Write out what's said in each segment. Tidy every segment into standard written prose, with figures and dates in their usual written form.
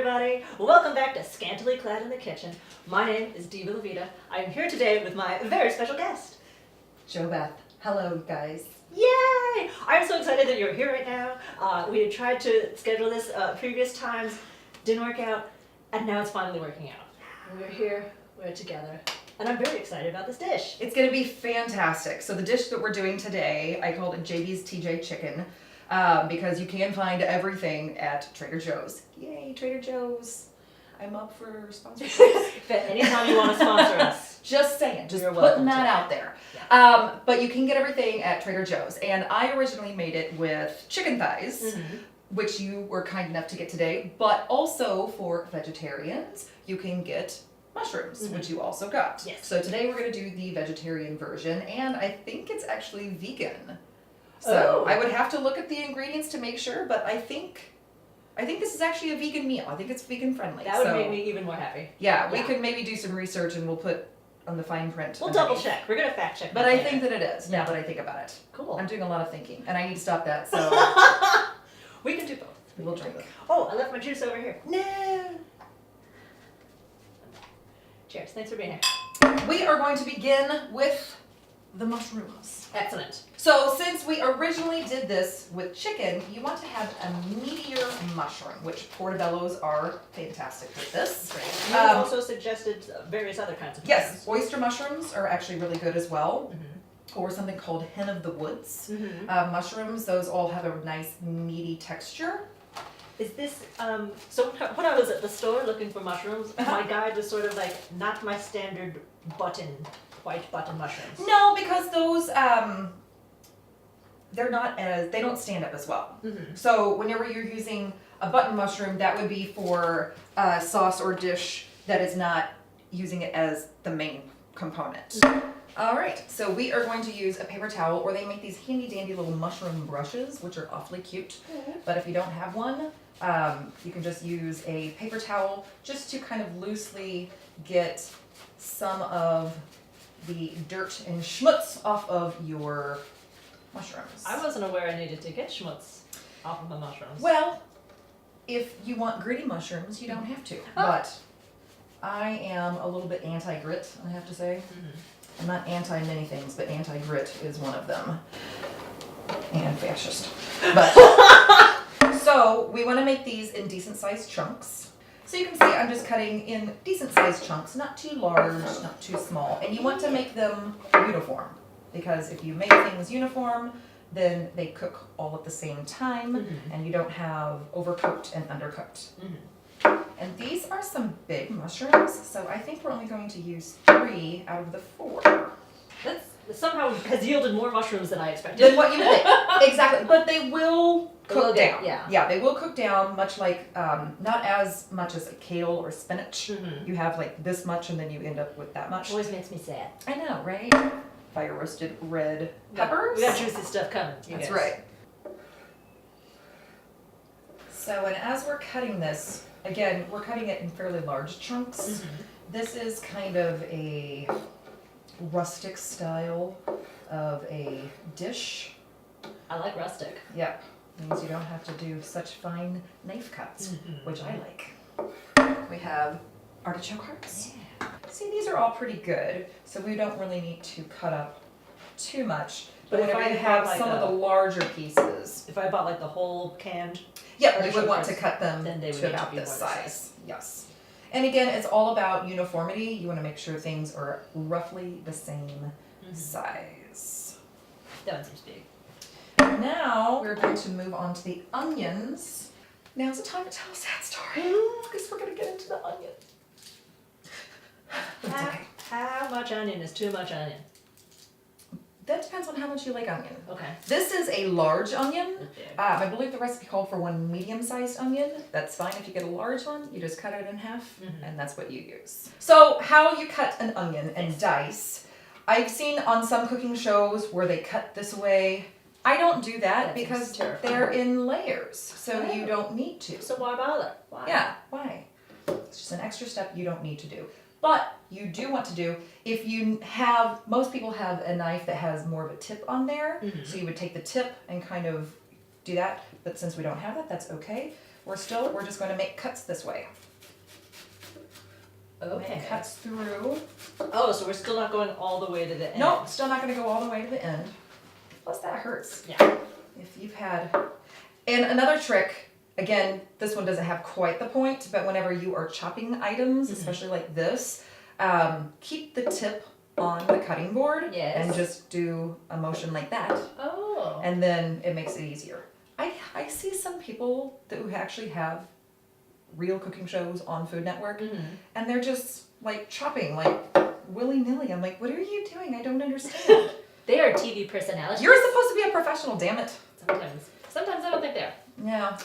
everybody. Welcome back to Scantily Clad in the Kitchen. My name is Diva LaVida. I am here today with my very special guest, Beth. Hello, guys. Yay! I'm so excited that you're here right now. We had tried to schedule this previous times, didn't work out, and now it's finally working out. We're here, we're together, and I'm very excited about this dish. It's going to be fantastic. So the dish that we're doing today, I called it JB's TJ Chicken, because you can find everything at Trader Joe's. Yay, Trader Joe's. I'm up for sponsorships. Anytime you want to sponsor us. Just saying, just You're putting that out there. Yeah. But you can get everything at Trader Joe's. And I originally made it with chicken thighs, which you were kind enough to get today. But also for vegetarians, you can get mushrooms, which you also got. Yes. So today we're going to do the vegetarian version, and I think it's actually vegan. So I would have to look at the ingredients to make sure, but I think this is actually a vegan meal. I think it's vegan friendly. That would make me even more happy. Yeah, we could maybe do some research and we'll put on the fine print. We'll double check. We're going to fact check. But I think that it is, now that I think about it. Cool. I'm doing a lot of thinking, and I need to stop that, so we can do both. we'll drink. Oh, I left my juice over here. No. Cheers. Thanks for being here. We are going to begin with the mushrooms. Excellent. So since we originally did this with chicken, you want to have a meatier mushroom, which portobellos are fantastic with this. Great. You also suggested various other kinds of mushrooms. Yes, oyster mushrooms are actually really good as well. Or something called hen of the woods. Mushrooms, those all have a nice meaty texture. Is this, so when I was at the store looking for mushrooms, my guide was sort of like, not my standard white button mushrooms. No, because those, they don't stand up as well. So whenever you're using a button mushroom, that would be for a sauce or dish that is not using it as the main component. All right, so we are going to use a paper towel, or they make these handy dandy little mushroom brushes, which are awfully cute. But if you don't have one, you can just use a paper towel just to kind of loosely get some of the dirt and schmutz off of your mushrooms. I wasn't aware I needed to get schmutz off of the mushrooms. Well, if you want gritty mushrooms, you don't have to. But I am a little bit anti-grit, I have to say. I'm not anti many things, but anti-grit is one of them. And fascist. But so we want to make these in decent sized chunks. So you can see I'm just cutting in decent sized chunks, not too large, not too small. And you want to make them uniform, because if you make things uniform, then they cook all at the same time, and you don't have overcooked and undercooked. And these are some big mushrooms, so I think we're only going to use 3 out of the 4. That somehow has yielded more mushrooms than I expected. Than what you would think. Exactly, but they will cook down. Yeah, they will cook down, much like, not as much as a kale or spinach. You have like this much and then you end up with that much. Always makes me sad. I know, right? Fire roasted red peppers. We got juicy stuff coming. That's right. So, and as we're cutting this, again, we're cutting it in fairly large chunks. This is kind of a rustic style of a dish. I like rustic. Yeah, means you don't have to do such fine knife cuts, which I like. We have artichoke hearts. Yeah. See, these are all pretty good, so we don't really need to cut up too much. But if whenever I you have like some of the larger pieces, if I bought like the whole canned, yeah, you would want to cut them then they would to need to about be this more size. Yes. And again, it's all about uniformity. You want to make sure things are roughly the same size. That one seems big. Now we're going to move on to the onions. Now's the time to tell a sad story, because we're going to get into the onion. How much onion is too much onion? That depends on how much you like onion. Okay. This is a large onion. Okay. I believe the recipe called for 1 medium-sized onion. That's fine if you get a large one. You just cut it in half, and that's what you use. So how you cut an onion and dice. I've seen on some cooking shows where they cut this way. I don't do that because they're in layers, so you don't need to. So why bother? Why? Yeah, why? It's just an extra step you don't need to do. But you do want to do, if you have, most people have a knife that has more of a tip on there, so you would take the tip and kind of do that, but since we don't have that, that's okay. we're just going to make cuts this way. Okay. Make cuts through. Oh, so we're still not going all the way to the end. Nope, still not going to go all the way to the end. Plus that hurts. Yeah. If you've had, and another trick, again, this one doesn't have quite the point, but whenever you are chopping items, especially like this, keep the tip on the cutting board and just do a motion like that. Oh. And then it makes it easier. I see some people who actually have real cooking shows on Food Network, and they're just like chopping like willy-nilly. I'm like, what are you doing? I don't understand. They are TV personalities. You're supposed to be a professional, damn it. Sometimes I don't think they are. Yeah.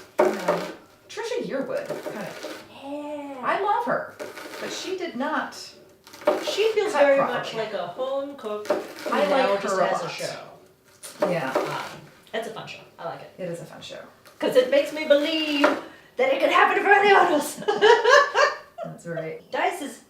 Trisha Yearwood, kind of. Yeah. I love her, but she did not. She feels cut very properly. much like a home cook. I who like now her just a has a lot. show. Yeah, It's a fun show. I like it. it is a fun show. Because it makes me believe that it could happen for any of us. That's right. Dice is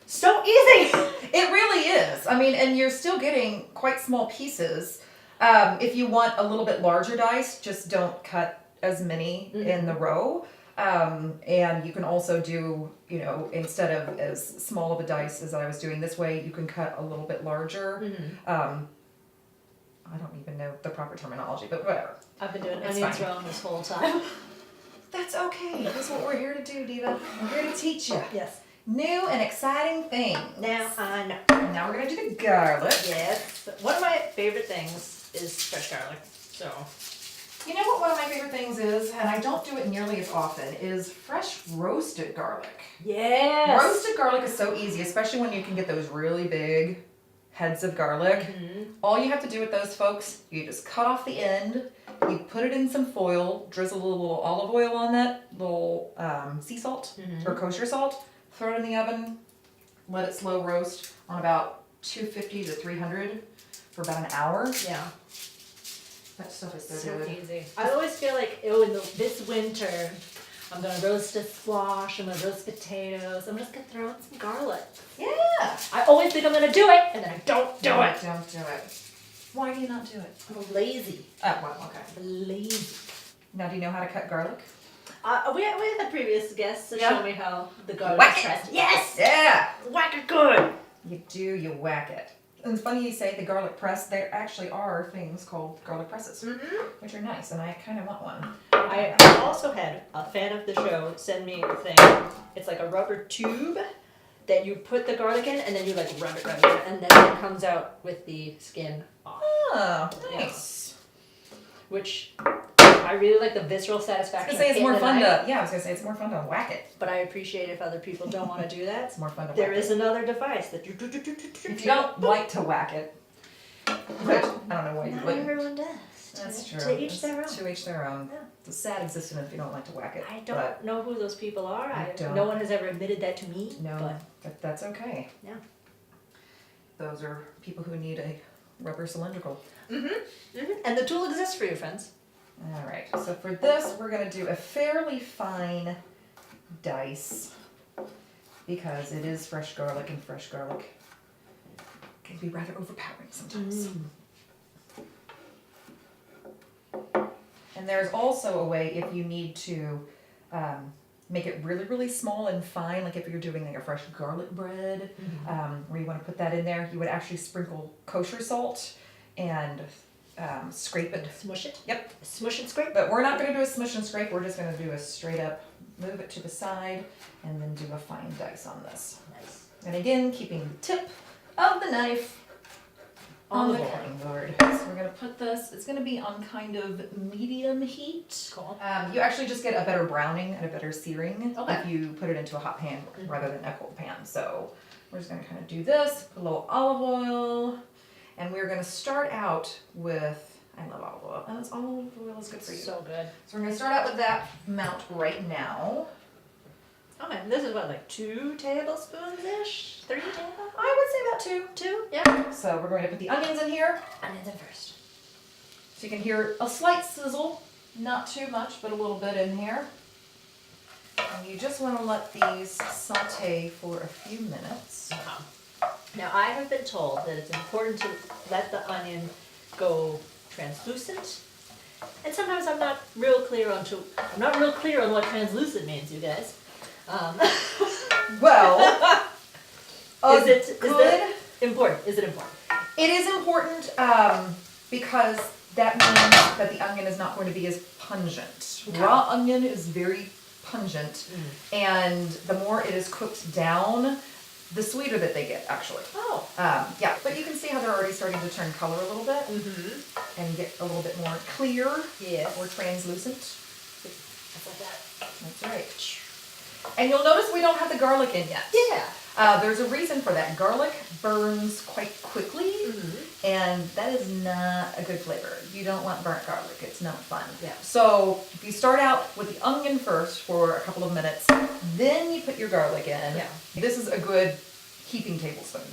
so easy. It really is. I mean, and you're still getting quite small pieces. If you want a little bit larger dice, just don't cut as many in the row. And you can also do, you know, instead of as small of a dice as I was doing this way, you can cut a little bit larger. I don't even know the proper terminology, but whatever. I've been doing It's onions fine. wrong this whole time. That's okay. That's what we're here to do, Diva. We're here to teach you Yes. new and exciting things. Now I know. Now we're gonna do the garlic. Yes. One of my favorite things is fresh garlic. So. You know what one of my favorite things is, and I don't do it nearly as often, is fresh roasted garlic. Yes. Roasted garlic is so easy, especially when you can get those really big heads of garlic. All you have to do with those, folks, you just cut off the end, you put it in some foil, drizzle a little olive oil on that, little sea salt or kosher salt, throw it in the oven, let it slow roast on about 250 to 300 for about an hour. Yeah. That stuff is so So good. easy. I always feel like, oh, in this winter, I'm gonna roast a squash, I'm gonna roast potatoes, I'm just gonna throw in some garlic. Yeah. I always think I'm gonna do it, and then I don't do it. Don't do it. Why do you not do it? I'm lazy. Oh, well, okay. I'm lazy. Now, do you know how to cut garlic? We had previous guests to Yeah. show me how the garlic Whack is it. pressed. Yes! Yeah. Whack it good! You whack it. And it's funny you say the garlic press. There actually are things called garlic presses, which are nice, and I kind of want one. I also had a fan of the show send me a thing. It's like a rubber tube that you put the garlic in, and then you like rub it, and then it comes out with the skin off. Oh, nice. Which I really like the visceral I was satisfaction. gonna say it's of more hitting fun the knife, to. Yeah, I was gonna say it's more fun to whack it. but I appreciate if other people don't want to do that. It's more fun to. There whack is it. another device that you. If you don't like to whack it, which I don't know why you Not wouldn't. everyone does. That's true. To each their own. To each their own. Yeah. It's a sad existence if you don't like to whack it. I don't but know who those people are. don't. No one has ever admitted that to me. no, that's okay. Yeah. Those are people who need a rubber cylindrical. And the tool exists for you, friends. All right, so for this, we're gonna do a fairly fine dice because it is fresh garlic, and fresh garlic can be rather overpowering sometimes. And there's also a way if you need to make it really, really small and fine, like if you're doing like a fresh garlic bread, where you want to put that in there, you would actually sprinkle kosher salt and scrape it. Smush it. Yep. Smush and scrape. But we're not going to do a smush and scrape, we're just going to do a straight up, move it to the side, and then do a fine dice on this. Nice. And again, keeping the tip of the knife on the cutting board. So we're going to put this, it's going to be on kind of medium heat. Cool. You actually just get a better browning and a better searing Okay. if you put it into a hot pan rather than a cold pan. So we're just going to kind of do this, put a little olive oil, and we're going to start out with, I love olive oil, and olive oil is good for you. So good. So we're going to start out with that amount right now. Okay, and this is what, like 2 tablespoons-ish? 3 tablespoons? I would say about 2. 2? Yeah. So we're going to put the onions in here. Onions in first. So you can hear a slight sizzle, not too much, but a little bit in here. And you just want to let these saute for a few minutes. Now, I have been told that it's important to let the onion go translucent And sometimes I'm not real clear on what translucent means, you guys. Well, Is that good? important? Is it important? It is important because that means that the onion is not going to be as pungent. Okay. Raw onion is very pungent, and the more it is cooked down, the sweeter that they get, actually. Oh. Yeah, but you can see how they're already starting to turn color a little bit and get a little bit more clear or translucent. Just like that. That's right. And you'll notice we don't have the garlic in yet. Yeah. There's a reason for that. Garlic burns quite quickly, and that is not a good flavor. You don't want burnt garlic. It's not fun. Yeah. So if you start out with the onion first for a couple of minutes, then you put your garlic in. Yeah. This is a good heaping tablespoon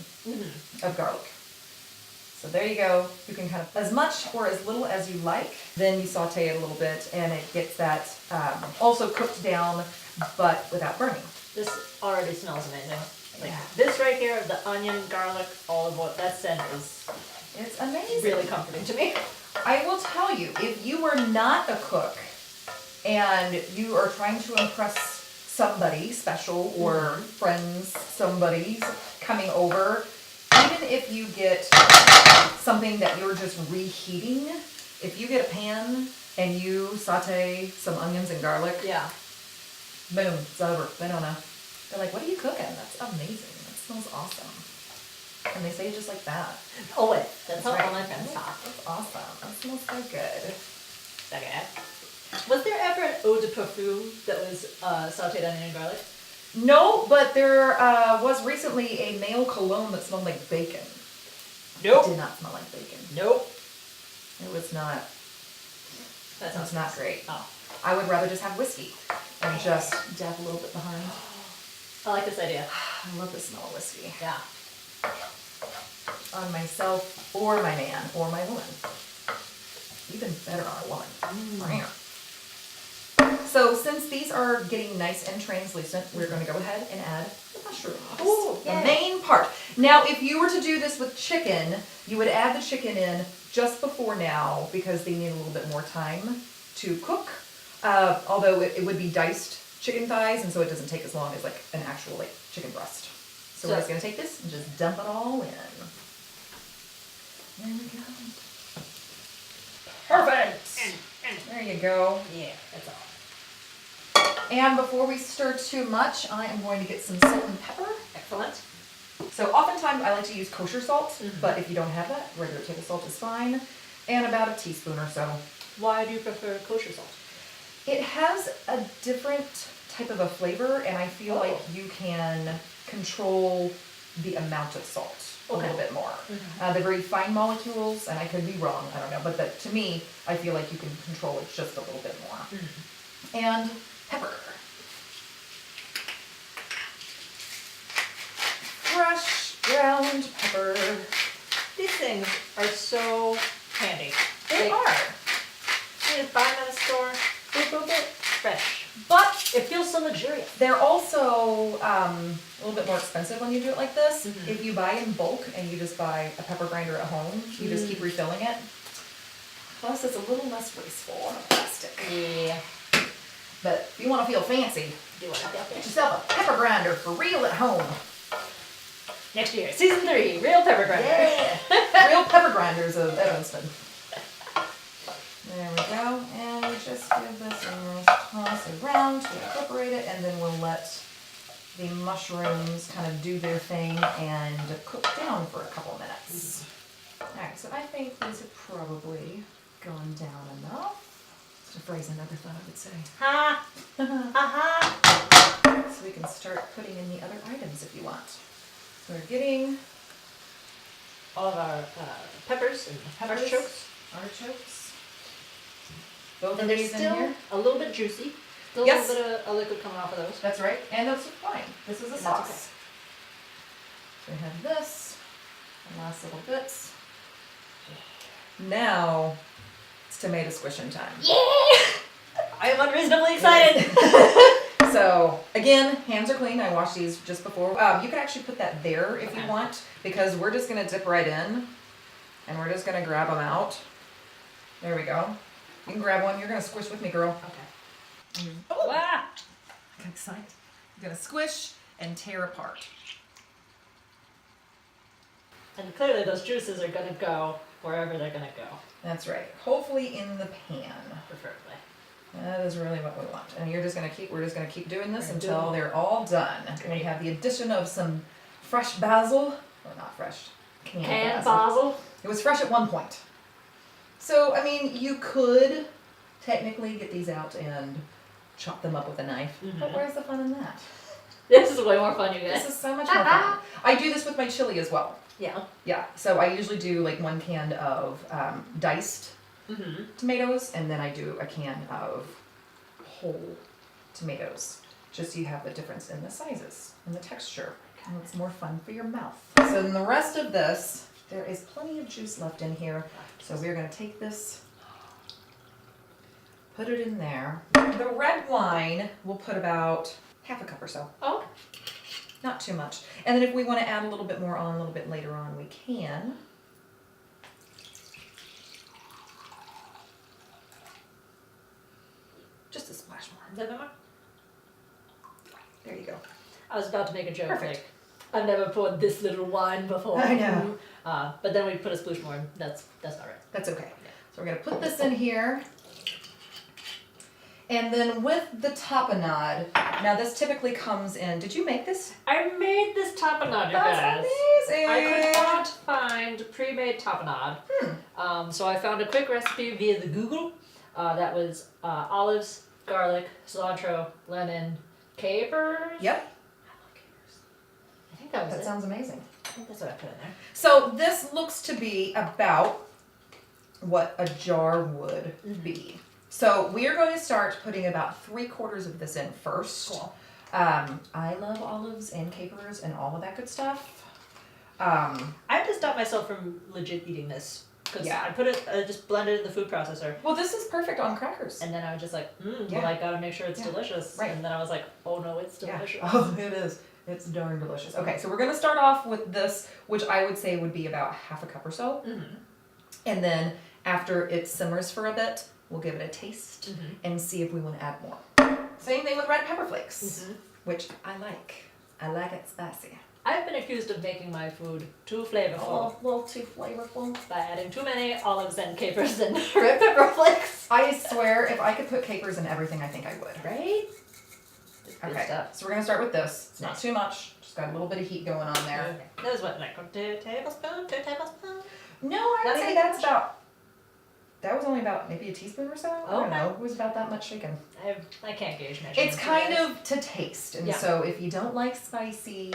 of garlic. So there you go. You can kind of, as much or as little as you like. Then you saute it a little bit, and it gets that also cooked down, but without burning. This already smells amazing. Like this right here, the onion, garlic, olive oil, that scent is It's amazing. really comforting to me. I will tell you, if you are not a cook and you are trying to impress somebody special or friends, somebody's coming over, even if you get something that you're just reheating, if you get a pan and you saute some onions and garlic, Yeah. boom, it's over. They don't know. They're like, what are you cooking? That's amazing. That smells awesome. And they say it just like that. Oh wait, that's how right. all my friends talk. That's awesome. That smells so good. Okay. Was there ever an eau de parfum that was sauteed onion and garlic? No, but there was recently a male cologne that smelled like bacon. Nope. It did not smell like bacon. Nope. It was not. That That's not great. Oh. I would rather just have whiskey and just dab a little bit behind. I like this idea. I love the smell of whiskey. Yeah. On myself or my man or my woman. Even better on a woman. So since these are getting nice and translucent, we're going to go ahead and add the mushrooms. Ooh, the yay. main part. Now, if you were to do this with chicken, you would add the chicken in just before now because they need a little bit more time to cook. Although it would be diced chicken thighs, and so it doesn't take as long as like an actual like chicken breast. So we're just going to take this and just dump it all in. There we go. Perfect! There you go. Yeah, that's all. And before we stir too much, I am going to get some salt and pepper. Excellent. So oftentimes I like to use kosher salt, but if you don't have that, regular table salt is fine. And about a teaspoon or so. Why do you prefer kosher salt? It has a different type of a flavor, and I feel like you can control the amount of salt a little bit more. They're very fine molecules, and I could be wrong, I don't know, but to me, I feel like you can control it just a little bit more. And pepper. Fresh ground pepper. These things are so handy. They are. You just buy them at the store, boop, boop, boop, fresh. But It feels so luxurious. they're also a little bit more expensive when you do it like this. If you buy in bulk and you just buy a pepper grinder at home, you just keep refilling it. Plus, it's a little less wasteful on a plastic. Yeah. But if you want to feel fancy, Do it. get yourself a pepper grinder for real at home. Next year, season 3, real pepper grinder. Yeah! Real pepper grinders of Evanston. There we go. And we just give this a nice toss around to incorporate it, and then we'll let the mushrooms kind of do their thing and cook down for a couple minutes. Alright, so I think these have probably gone down enough. To phrase another thought, I would say. Ha! Aha! So we can start putting in the other items if you want. So we're getting All of our peppers and artichokes. artichokes. Both And of they're these in still here. a little bit juicy. Still Yes. a little bit of a liquid coming off of those. That's right. And those are fine. This is a And that's sauce. So we have this. The last little bits. Now it's tomato squishing time. Yeah! I am unreasonably excited. So again, hands are clean. I washed these just before. You can actually put that there if you want, because we're just gonna dip right in, and we're just gonna grab them out. There we go. You can grab one. You're gonna squish with me, girl. Okay. Oh, Ah! I'm excited. You're gonna squish and tear apart. And clearly those juices are gonna go wherever they're gonna go, That's right. Hopefully in the pan. preferably. That is really what we want. And we're just gonna keep doing this We're until doing- they're all done. And we have the addition of some fresh basil, or not fresh, canned basil. It was fresh at one point. So, I mean, you could technically get these out and chop them up with a knife. But Mhm. where's the fun in that? This is way more fun, you This guys. is so much more fun. I do this with my chili as well. Yeah. Yeah, so I usually do like 1 can of diced Mm-hmm. tomatoes, and then I do a can of whole tomatoes, just so you have the difference in the sizes and the texture, and it's more fun for your mouth. So in the rest of this, there is plenty of juice left in here, so we're gonna take this, put it in there. The red wine, we'll put about half a cup or so, Oh, not too much. And then if we wanna add a little bit more on a little bit later on, we can. Just a splash more. is that better? There you go. I was about to make a joke. Perfect. Like, I've never poured this little wine before. I know. But then we put a sploosh more. And that's all right. That's okay. So we're gonna put this in here. And then with the tapenade, now this typically comes in, did you make this? I made this tapenade, you That's guys. amazing. I could not find pre-made tapenade. So I found a quick recipe via the Google. That was olives, garlic, cilantro, lemon, capers. Yep, I love capers. I think that was that it. sounds amazing. I think that's what I put in there. So this looks to be about what a jar would be. So we are going to start putting about 3/4 of this in first. Cool. I love olives and capers and all of that good stuff. I have to stop myself from legit eating this. Because Yeah. I put it, just blended it in the food processor. Well, this is perfect on crackers. And then I was just like, Yeah. well, I gotta make sure it's Yeah. delicious. Right. And then I was like, oh no, it's delicious. Yeah. Oh, it is. It's darn delicious. Okay, so we're gonna start off with this, which I would say would be about half a cup or so. Mm-hmm. And then after it simmers for a bit, we'll give it a taste Mhm. and see if we want to add more. Same thing with red pepper flakes, Mhm. which I like. I like it spicy. I've been accused of making my food too flavorful A little too flavorful. by adding too many olives and capers and red pepper flakes. I swear, if I could put capers in everything, I think I would. Right? It's good Okay, stuff. so we're gonna start with this. It's not Nice. too much. Just got a little bit of heat going on there. Okay. That was what, like 2 tablespoons? 2 tablespoons? No, I'd Not say even that's much? about. That was only about maybe a teaspoon or so. I don't Okay. know. It was about that much shaken. I can't gauge measurements. It's kind of to taste, and Yeah. so if you don't like spicy,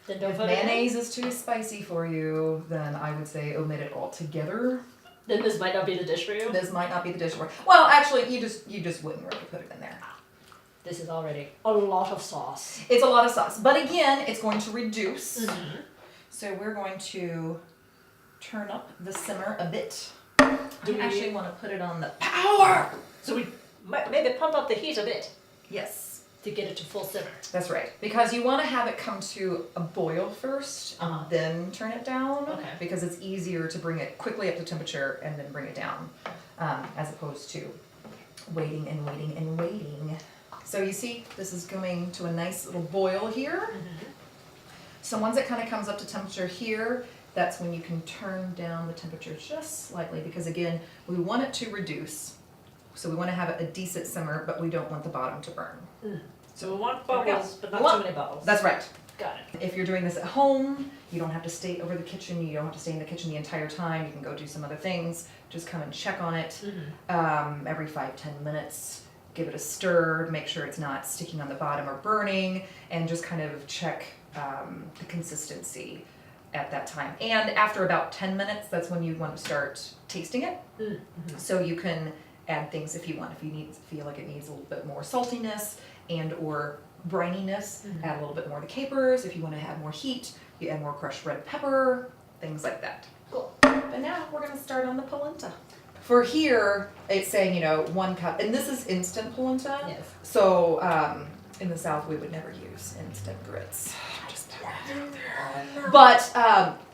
Then don't if put it in. mayonnaise is too spicy for you, then I would say omit it altogether. Then this might not be the dish for you. This might not be the dish for. Well, actually, you just wouldn't really put it in there. This is already a lot of sauce. It's a lot of sauce, but again, it's going to reduce. Mm-hmm. So we're going to turn up the simmer a bit. Do I we- actually want to put it on the power. So we might maybe pump up the heat a bit Yes. to get it to full simmer. That's right, because you want to have it come to a boil first and Uh-huh. then turn it down, Okay. because it's easier to bring it quickly up to temperature and then bring it down, as opposed to waiting and waiting and waiting. So you see, this is coming to a nice little boil here. So once it kind of comes up to temperature here, that's when you can turn down the temperature just slightly, because again, we want it to reduce. So we want to have a decent simmer, but we don't want the bottom to burn. So we want There we go. bubbles, but not Well, too many bubbles. That's right. Got it. If you're doing this at home, you don't have to stay over the kitchen, you don't have to stay in the kitchen the entire time, you can go do some other things, just come and check on it every 5-10 minutes, give it a stir, make sure it's not sticking on the bottom or burning, and just kind of check the consistency at that time. And after about 10 minutes, that's when you want to start tasting it. So you can add things if you want. If you feel like it needs a little bit more saltiness and or brininess, add a little bit more of the capers. If you want to have more heat, you add more crushed red pepper, things like that. Cool. But now we're going to start on the polenta. For here, it's saying, 1 cup, and this is instant polenta. Yes. So in the South, we would never use instant grits. Just But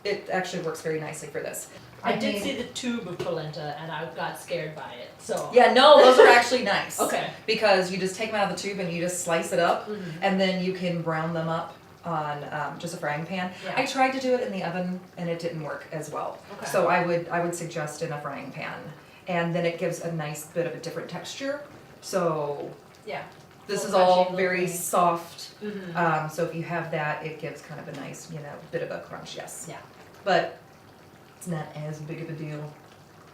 it actually works very nicely for this. I did see the tube of polenta and I got scared by it. So Yeah, no, those are actually nice. Okay. Because you just take them out of the tube and you just slice it up, and then you can brown them up on just a frying pan. Yeah. I tried to do it in the oven and it didn't work as well. Okay. So I would suggest in a frying pan, and then it gives a nice bit of a different texture. So yeah. this is Little all crunchy, very little soft. Mm-hmm. So if you have that, it gives kind of a nice, bit of a crunch. Yes. Yeah. But it's not as big of a deal.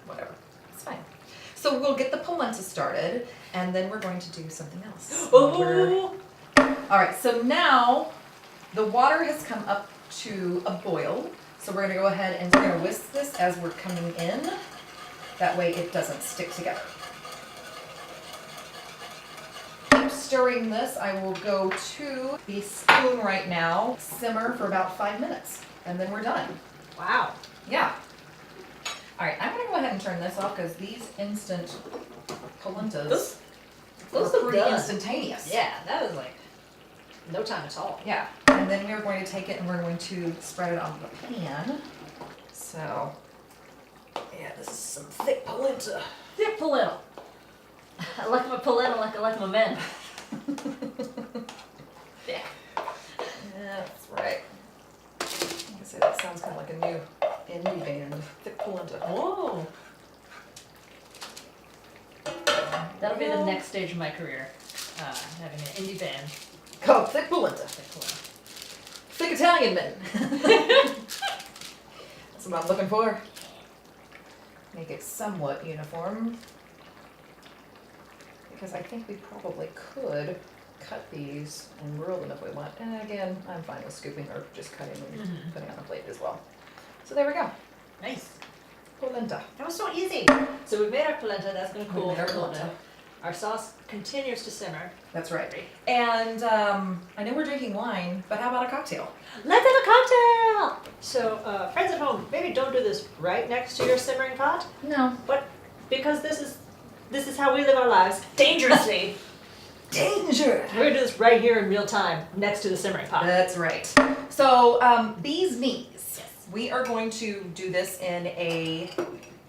Whatever. It's fine. So we'll get the polenta started, and then we're going to do something else. Oh. All right, so now the water has come up to a boil. So we're gonna go ahead and we're gonna whisk this as we're coming in. That way it doesn't stick together. Keep stirring this. I will go to the spoon right now, simmer for about 5 minutes, and then we're done. Wow. Yeah. All right, I'm gonna go ahead and turn this off because these instant polentas Those are look pretty done. instantaneous. Yeah, that was like no time at all. Yeah, and then we're going to take it and we're going to spread it on the pan. So, yeah, this is some thick polenta. Thick polenta. I like my polenta like I like my men. Thick. Yeah, that's right. I can say that sounds kind of like a new indie band. Thick polenta. Whoa. That'll be the next stage of my career. Having an indie band. Called thick polenta. Thick polenta. Thick Italian men. That's what I'm looking for. Make it somewhat uniform. Because I think we probably could cut these and roll them if we want. And again, I'm fine with scooping or just cutting and putting on a plate as well. So there we go. Nice. Polenta. That was so easy. So we made our polenta. That's going to cool We made our for a little polenta. bit. Our sauce continues to simmer. That's right. And I know we're drinking wine, but how about a cocktail? Let's have a cocktail! So, friends at home, maybe don't do this right next to your simmering pot, No. but because this is how we live our lives, dangerously. Danger! We're gonna do this right here in real time, next to the simmering pot. That's right. So, bees knees. Yes. We are going to do this in a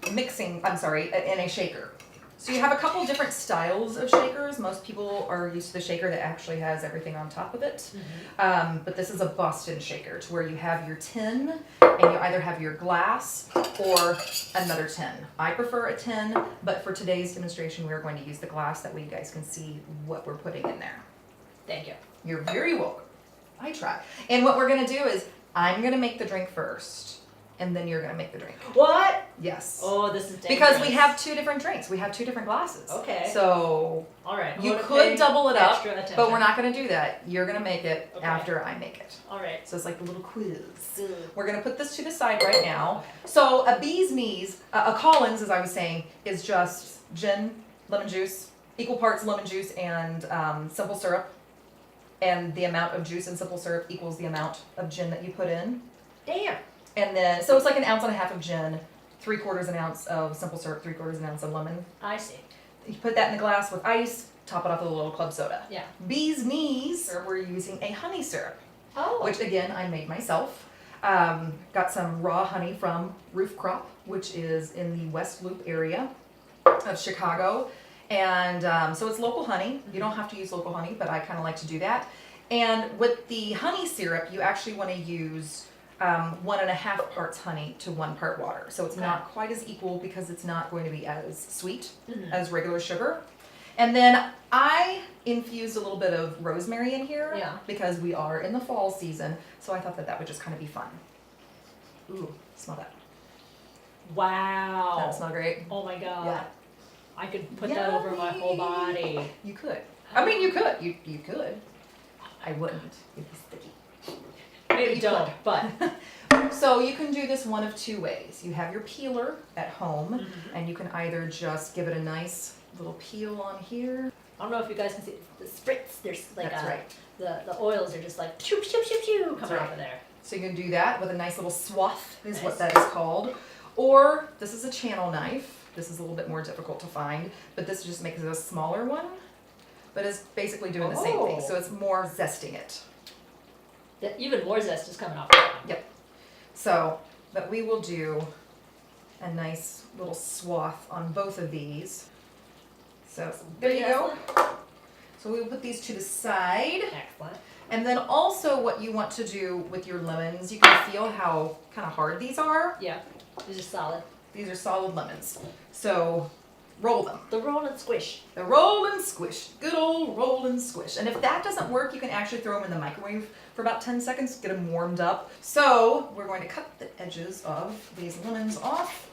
in a shaker. So you have a couple different styles of shakers. Most people are used to the shaker that actually has everything on top of it. But this is a Boston shaker, to where you have your tin and you either have your glass or another tin. I prefer a tin, but for today's demonstration, we're going to use the glass. That way you guys can see what we're putting in there. Thank you. You're very welcome. I try. And what we're gonna do is, I'm gonna make the drink first, and then you're gonna make the drink. What? Yes. Oh, this is dangerous. Because we have two different drinks. We have two different glasses. Okay. So All right. you I'm gonna could pay double it up, extra attention. but we're not gonna do that. You're gonna make it Okay. after I make it. All right. So it's like a little quiz. Good. We're gonna put this to the side right now. So a bee's knees, a Collins, as I was saying, is just gin, lemon juice, equal parts lemon juice and simple syrup. And the amount of juice and simple syrup equals the amount of gin that you put in. Damn. And then, so it's like 1.5 ounces of gin, 3/4 an ounce of simple syrup, 3/4 an ounce of lemon. I see. You put that in the glass with ice, top it off with a little club soda. Yeah. Bee's knees, we're using a honey syrup, Oh. which again, I made myself. Got some raw honey from Roof Crop, which is in the West Loop area of Chicago. And so it's local honey. You don't have to use local honey, but I kind of like to do that. And with the honey syrup, you actually want to use 1.5 parts honey to 1 part water. So it's not quite as equal because it's not going to be as sweet as regular sugar. And then I infused a little bit of rosemary in here because we are in the fall season. So I thought that that would just kind of be fun. Ooh, smell that. Wow. Doesn't that smell great? Oh my god. Yeah. I could put that over my whole body. You could. I mean, you could. You could. I wouldn't. It'd be sticky. Maybe don't, but. So you can do this one of two ways. You have your peeler at home, and you can either just give it a nice little peel on here. I don't know if you guys can see the spritz. There's like That's right. the oils are just like pew pew pew pew coming right. off of there. So you can do that with a nice little swath, is Nice. what that is called. Or this is a channel knife. This is a little bit more difficult to find, but this just makes it a smaller one. But it's basically doing the same thing, so it's more zesting it. Even more zest is coming off. Yep. So, but we will do a nice little swath on both of these. So there you go. So we will put these to the side. Excellent. And then also what you want to do with your lemons, you can feel how kind of hard these are. Yeah, these are solid. These are solid lemons. So roll them. The roll and squish. The roll and squish. Good old roll and squish. And if that doesn't work, you can actually throw them in the microwave for about 10 seconds, get them warmed up. So we're going to cut the edges of these lemons off.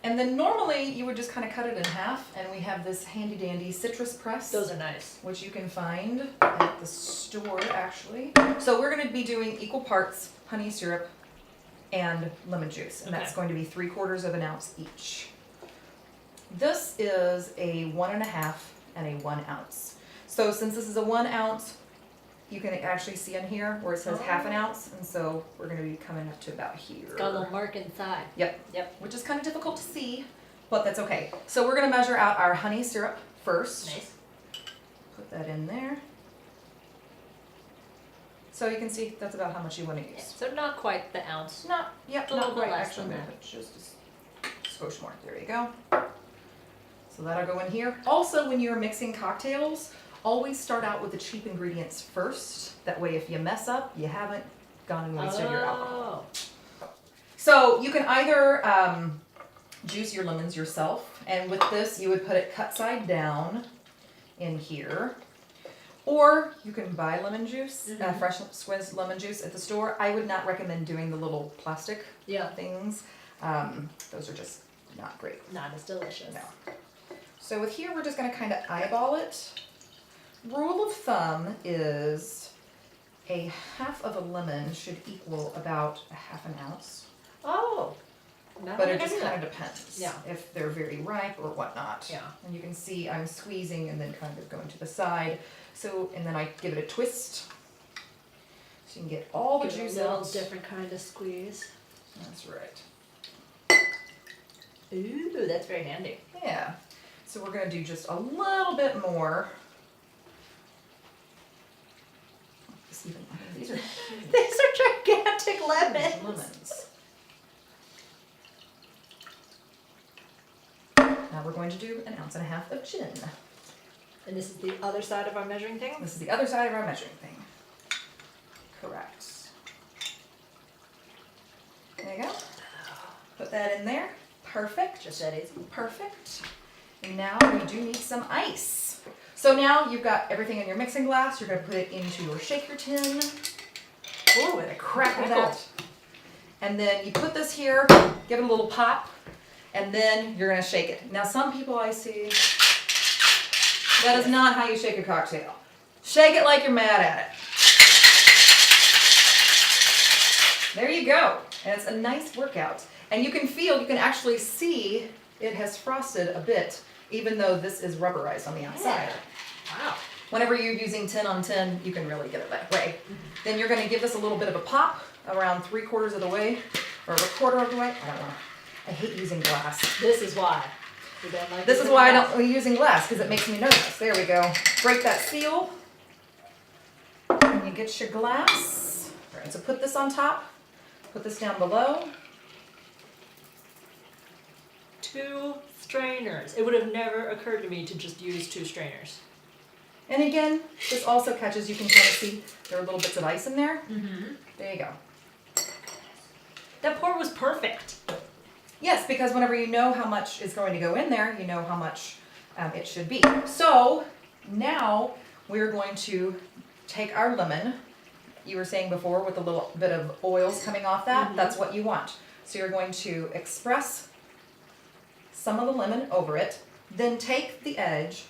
And then normally you would just kind of cut it in half, and we have this handy dandy citrus press. Those are nice. Which you can find at the store actually. So we're going to be doing equal parts honey syrup and lemon juice, and that's going to be 3/4 of an ounce each. This is a 1.5 and a 1 ounce. So since this is a 1 ounce, you can actually see in here where it says half an ounce, and so we're going to be coming up to about here. It's got a little mark inside. Yep. Yep. Which is kind of difficult to see, but that's okay. So we're going to measure out our honey syrup first. Nice. Put that in there. So you can see that's about how much you want to use. Yeah, so not quite the ounce. Not, yep, A little not bit quite. less Actually, than I'm gonna that. put just a skosh more. There you go. So that'll go in here. Also, when you're mixing cocktails, always start out with the cheap ingredients first. That way, if you mess up, you haven't gone and wasted your alcohol. So you can either juice your lemons yourself, and with this, you would put it cut side down in here. Or you can buy lemon juice, fresh squeezed lemon juice at the store. I would not recommend doing the little plastic things. Those are just not great. Not as delicious. No. So with here, we're just going to kind of eyeball it. Rule of thumb is a half of a lemon should equal about a half an ounce. Oh. But it just kind of depends. Yeah. If they're very ripe or whatnot. Yeah. And you can see I'm squeezing and then kind of going to the side. So, and then I give it a twist. So you can get all the Give it juice a little out. different kind of squeeze. That's right. Ooh, that's very handy. Yeah. So we're going to do just a little bit more. This even, these are huge. These are gigantic lemons. Lemons. Now we're going to do 1.5 ounces of gin. And this is the other side of our measuring thing? This is the other side of our measuring thing. Correct. There you go. Put that in there. Perfect. Just that easy. Perfect. And now we do need some ice. So now you've got everything in your mixing glass. You're going to put it into your shaker tin. Ooh, And crackle crackle. that. And then you put this here, give it a little pop, and then you're going to shake it. Now some people I see, that is not how you shake a cocktail. Shake it like you're mad at it. There you go. And it's a nice workout. And you can feel, you can actually see it has frosted a bit, even though this is rubberized on the outside. Wow. Whenever you're using 10 on 10, you can really get it that way. Then you're going to give this a little bit of a pop around 3/4 of the way, or 1/4 of the way. I don't know. I hate using glass. This is why. You don't like This is using why I glass. don't like using glass, because it makes me nervous. There we go. Break that seal. And you get your glass. All right, so put this on top. Put this down below. 2 strainers. It would have never occurred to me to just use 2 strainers. And again, this also catches, you can kind of see there are little bits of ice in there. Mm-hmm. There you go. That pour was perfect. Yes, because whenever you know how much is going to go in there, you know how much it should be. So now we're going to take our lemon. You were saying before with a little bit of oils coming off that, that's what you want. So you're going to express some of the lemon over it, then take the edge,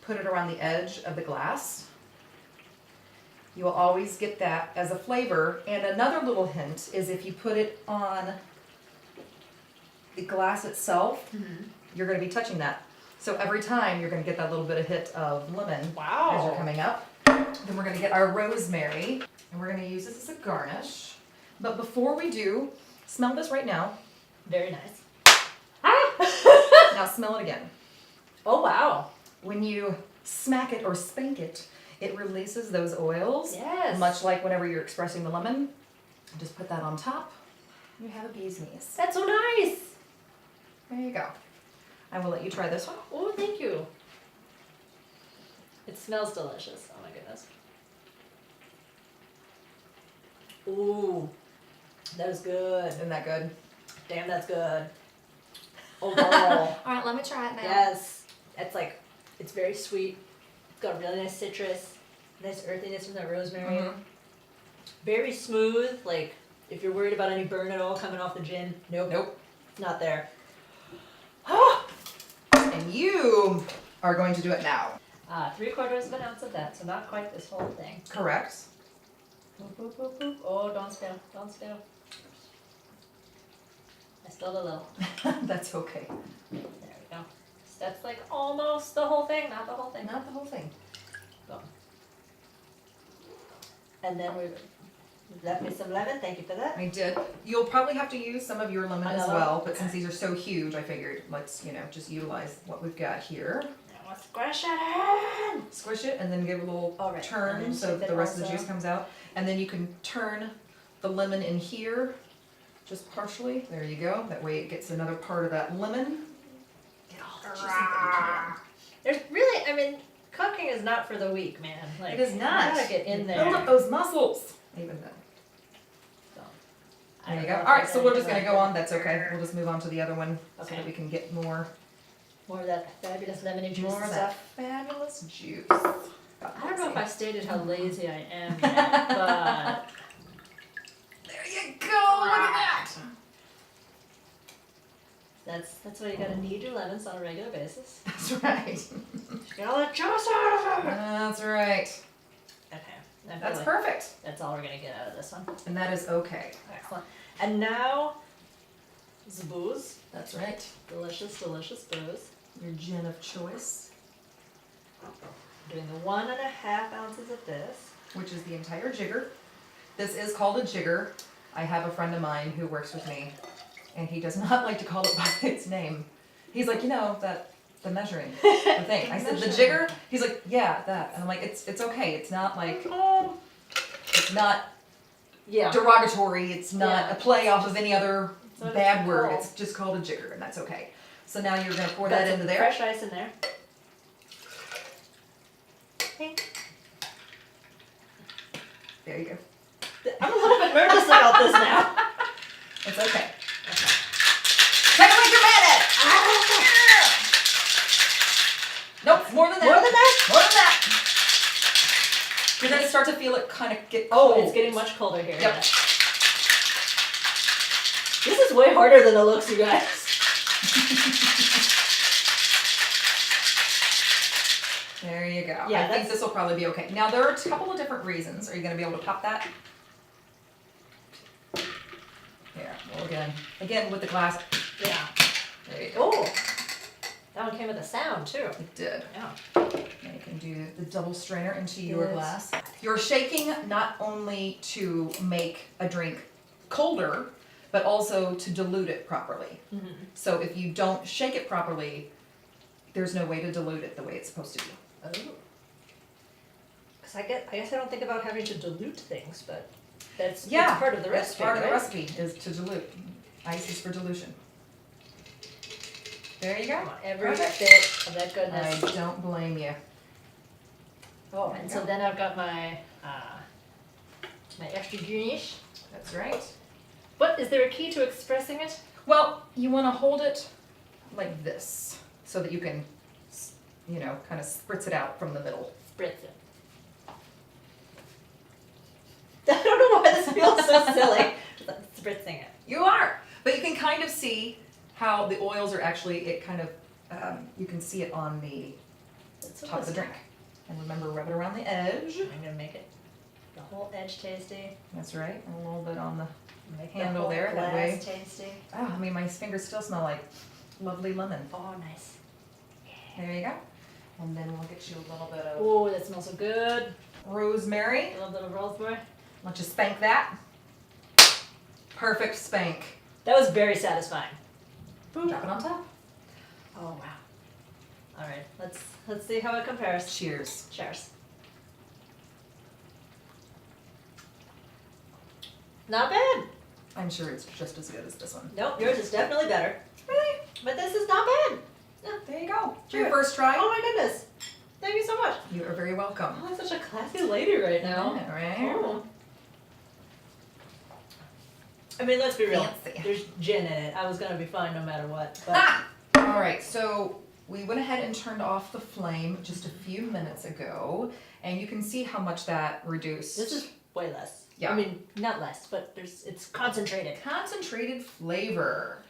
put it around the edge of the glass. You will always get that as a flavor. And another little hint is if you put it on the glass itself, you're going to be touching that. So every time you're going to get that little bit of hit of lemon as you're coming up. Then we're going to get our rosemary, and we're going to use this as a garnish. But before we do, smell this right now. Very nice. Now smell it again. Oh, wow. When you smack it or spank it, It releases those oils. Yes. Much like whenever you're expressing the lemon. Just put that on top. You have a bee's knees. That's so nice. There you go. I will let you try this one. Oh, thank you. It smells delicious. Oh my goodness. Ooh, that was good. Isn't that good? Damn, that's good. Oh, girl. All right, let me try it now. Yes. It's like, it's very sweet. It's got really nice citrus, nice earthiness from that rosemary. Mhm. Very smooth. Like, if you're worried about any burn at all coming off the gin, nope. Nope. It's not there. And you are going to do it now. 3/4 of an ounce of that, so not quite this whole thing. Correct. Boop, boop, boop, boop. Oh, don't spill, don't spill. I spilled a little. That's okay. There we go. So that's like almost the whole thing, not the whole thing. Not the whole thing. Boom. And then we left me some lemon, thank you for that. I did. You'll probably have to use some of your lemon as Another? well, but Okay. since these are so huge, I figured let's, just utilize what we've got here. Now we'll squish it in. Squish it and then give it a little All right. And turn then so shake it the rest of the also. juice comes out. And then you can turn the lemon in here just partially. There you go. That way it gets another part of that lemon. Get all the juice that There's really, I mean, cooking is not for the weak, man. Like, It is not. You gotta get in there. Build up those muscles. Even then. So, I There you don't go. know if All right, there's so we're anything just gonna left go in on. That's okay. there. We'll just move on to the other one so Okay. that we can get more More of that fabulous lemony juice More and of that stuff. fabulous juice. I don't know if I stated how lazy I am yet, but There you go. Look at that. that's why you gotta knead your lemons on a regular basis. That's right. Get all the juice out of it. That's right. Okay, I feel That's like perfect. that's all we're gonna get out of this one. And that is okay. Excellent. And now, the booze. That's right. Delicious, delicious booze. Your gin of choice, Doing the 1.5 ounces of this. which is the entire jigger. This is called a jigger. I have a friend of mine who works with me, and he does not like to call it by its name. He's like, the measuring, the thing. I said, the jigger? He's like, yeah, that. And I'm like, it's okay. It's not like, it's not Yeah. derogatory. It's not Yeah. a play off of any other That's what bad it's word. called. It's just called a jigger, and that's okay. So now you're gonna pour Got that some into there. Fresh ice in there. There you go. I'm a little bit nervous about this now. It's okay. Take it like you're mad at it. Nope, more than that. More than that? More than that. You're gonna start to feel it kind of get Oh, cold. it's getting much colder here. Yep. Yeah. This is way harder than it looks, you guys. There you go. Yeah, I think this will probably be okay. Now there are a couple of different reasons. Are you gonna be able to pop that? Here, well again with the glass. Yeah. There you go. Oh, that one came with a sound too. It did. Yeah. Now you can do the double strainer into your Yes. glass. You're shaking not only to make a drink colder, but also to dilute it properly. Mm-hmm. So if you don't shake it properly, there's no way to dilute it the way it's supposed to be. Oh. Cause I guess I don't think about having to dilute things, but that's part of the That's recipe. part of the right? recipe is to dilute. Ice is for dilution. There you I go. want every Perfect. bit of that goodness. I don't blame you. Oh, There you and so go. then I've got my my extra garnish. That's right. But is there a key to expressing it? Well, you want to hold it like this so that you can, kind of spritz it out from the middle. Spritz it. I don't know why this feels so silly. Just like spritzing it. You are, but you can kind of see how the oils are actually. You can see it on the That's top of the drink. And remember, rub it around the edge. I'm gonna make it the whole edge tasty. That's right, and a little bit on the. Make Handle the whole there, that glass way. tasty. Oh, my fingers still smell like lovely lemon. Oh, nice. There you go. And then we'll get you a little bit of Oh, that smells so good. rosemary. A little bit of rosemary. Let's just spank that. Perfect spank. That was very satisfying. Drop it on top. Oh wow. All right, let's see how it compares. Cheers. Cheers. Not bad. I'm sure it's just as good as this one. Nope, yours is definitely better. Really? But this is not bad. Yeah. There you go. Sure. Your first try. Oh my goodness. Thank you so much. You are very welcome. Oh, I'm such a classy lady right now. Yeah, right? Oh. I mean, let's be real. Fancy. There's gin in it. I was gonna be fine no matter what. But Ah! All right, so we went ahead and turned off the flame just a few minutes ago, and you can see how much that reduced. this is way less. Yeah. I mean, not less, but it's concentrated. Concentrated flavor.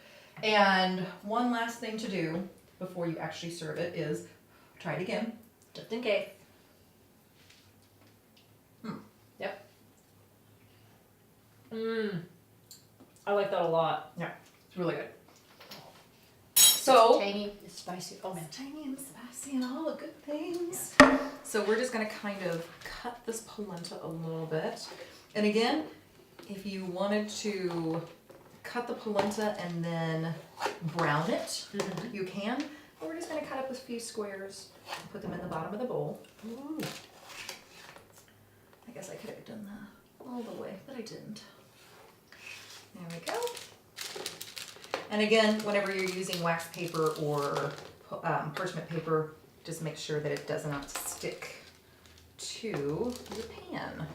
And one last thing to do before you actually serve it is try it again. Just in case. Hmm. Yep. Mmm. I like that a lot. Yeah, it's really good. So Tangy, it's spicy. Oh man. tiny and spicy and all the good things. So we're just gonna kind of cut this polenta a little bit. And again, if you wanted to cut the polenta and then brown it, you can. But we're just gonna cut up a few squares and put them in the bottom of the bowl. Ooh. I guess I could have done that all the way, but I didn't. There we go. And again, whenever you're using wax paper or parchment paper, just make sure that it does not stick to the pan.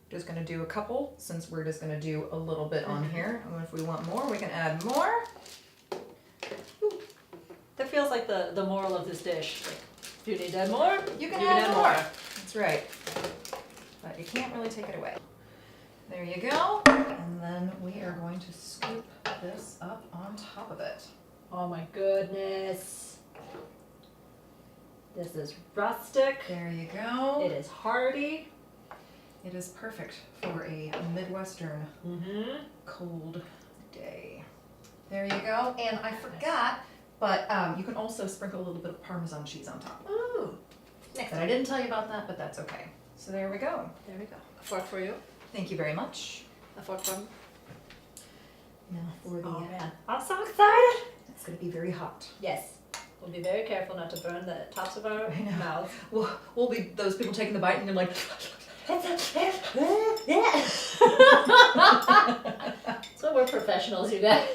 Just gonna do a couple, since we're just gonna do a little bit on here. And if we want more, we can add more. Ooh, That feels like the moral of this dish. Like, if you need to add more, you can add more. That's right. But you can't really take it away. There you go. And then we are going to scoop this up on top of it. Oh my goodness. This is rustic. There you go. It is hearty. It is perfect for a Midwestern cold day. There you go. And I forgot, but you can also sprinkle a little bit of Parmesan cheese on top. Ooh. Next. And I didn't tell you about that, but that's okay. So there we go. There we go. A fork for you. Thank you very much. A fork for me. Now for the, Oh man. I'm so excited. it's going to be very hot. Yes. We'll be very careful not to burn the tops of our I know. mouths. We'll be those people taking the bite and you're like, That's what we're professionals, you guys.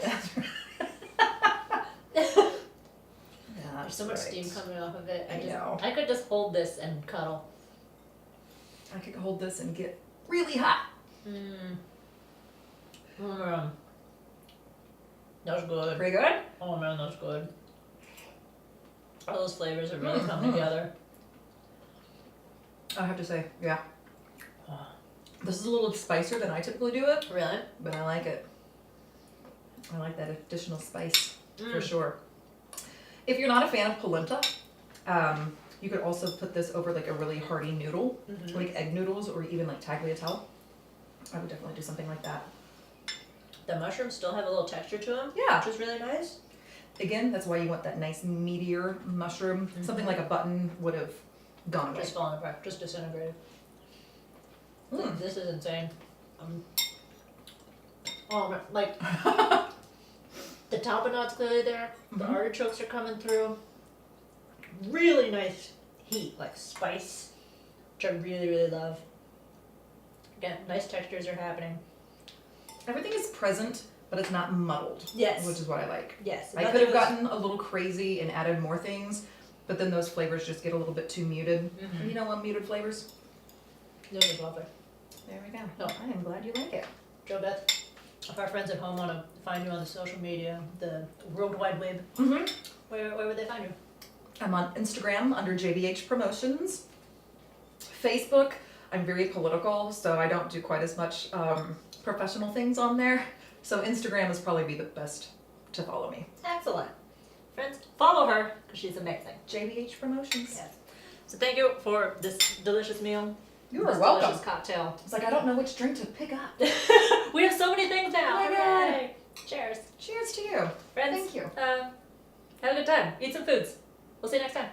There's so much steam coming off of it. I know. I could just hold this and cuddle. I could hold this and get really hot. That's good. Pretty good? Oh man, that's good. All those flavors are really coming together. I have to say, yeah. This is a little spicier than I typically do it, Really? but I like it. I like that additional spice for sure. If you're not a fan of polenta, you could also put this over like a really hearty noodle, like egg noodles or even like tagliatelle. I would definitely do something like that. The mushrooms still have a little texture to them, Yeah. which is really nice. Again, that's why you want that nice meatier mushroom. Something like a button would have gone away. Just falling apart, just disintegrated. This is insane. Oh man, like the tapenade's clearly there. The artichokes are coming through. Really nice heat, like spice, which I really, really love. Again, nice textures are happening. Everything is present, but it's not muddled. Yes. Which is what I like. Yes. I could have gotten a little crazy and added more things, but then those flavors just get a little bit too muted. And you don't want muted flavors? No, it's lovely. There we go. Oh. I am glad you like it. Joe, Beth, if our friends at home want to find you on the social media, the World Wide Web, where would they find you? I'm on Instagram under JBH Promotions. Facebook, I'm very political, so I don't do quite as much professional things on there. So Instagram is probably be the best to follow me. Excellent. Friends, follow her because she's amazing. JBH Promotions. Yes. So thank you for this delicious meal. You this are welcome. Delicious cocktail. It's like I don't know which drink to pick up. We have so many things now. Oh my God. Hooray. Cheers. Cheers to you. Friends, Thank you. have a good time. Eat some foods. We'll see you next time.